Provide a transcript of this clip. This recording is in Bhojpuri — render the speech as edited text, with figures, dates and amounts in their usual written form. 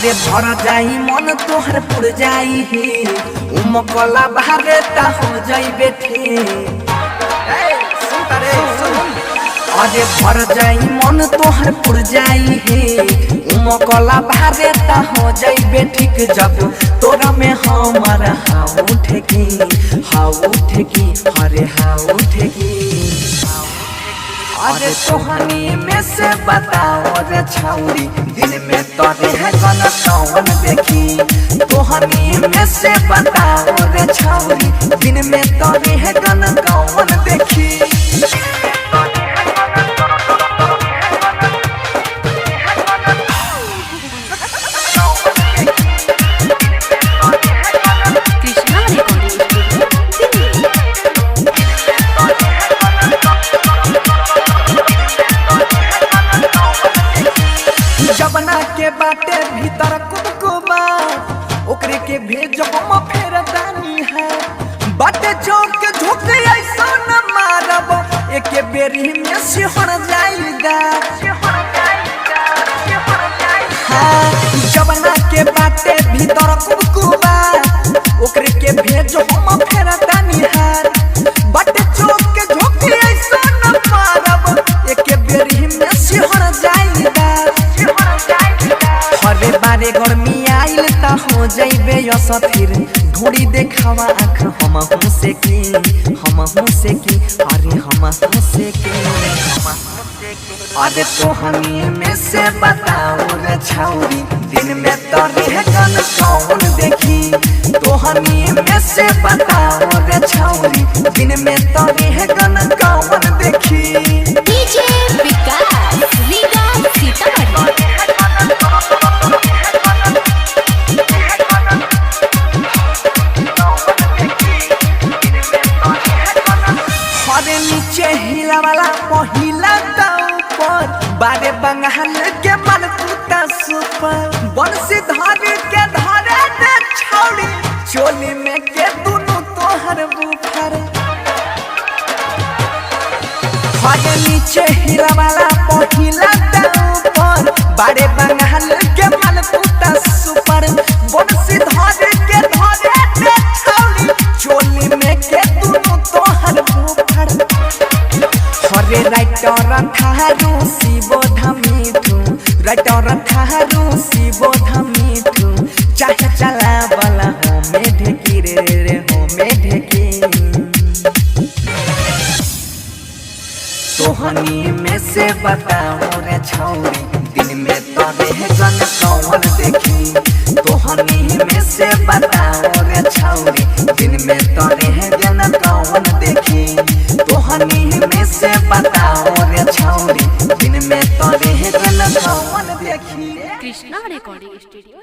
अरे भर जाई मन तोहर पुर जाई हे उमकला बाहरे ता हो जाई बेठे। अरे भर जाई मन तोहर पुर जाई हे उमकला बाहरे ता हो जाई बेठिक जब तोरा में हमारा हाउ उठेगी अरे हाउ उठेगी। अरे तोहनी में से बताओ रे छौरी दिन में तोरे है गन कौन देखी। तोहनी में से बताओ रे छौरी दिन में तोरे है गन कौन देखी। जबना के बाटे भीतर कुबकुबा ओकरे के भेजो हम फेर दानी है बाटे चौक के झोंके ऐसा न मारब एके बेरी में सिहर जाईदा। हाँ जबना के बाटे भीतर कुबकुबा ओकरे के भेजो हम फेर दानी है बाटे चौक के झोंके ऐसा न मारब एके बेरी में सिहर जाईदा। हरे बारे गर्मी आइल ता हो जाइबे असथिर ढोड़ी देखावा आँख हम से की अरे हम से की। अरे तोहनी में से बताओ रे छौरी दिन में तोरे है गन कौन देखी। तोहनी में से बताओ रे छौरी दिन में तोरे है गन कौन देखी। डीजे विकास रीगा सीतामढ़ी। अरे नीचे हिला वाला पहिला ऊपर बारे बंगाल के मलकुता सुपर बंसी धारे के धारे दे छौड़ी चोली में के दुनु तोहर बुफर। अरे नीचे हिला वाला पहिला ऊपर बारे बंगाल के मलकुता सुपर बंसी धारे के धारे दे छौड़ी चोली में के दुनु तोहर बुफर। हरे राइटर थारू शिवोध मिठू राइटर थारू शिवोध मिठू चाहे चला वाला हो में ढेकी रे हो में ढेकी। तोहनी में से बताओ रे छौरी दिन में तोरे है गन कौन देखी। तोहनी में से बताओ रे छौरी दिन में तोरे है गन कौन देखी। तोहनी में से बताओ रे छौरी दिन में तोरे है गन कौन देखी। Krishna recording studio.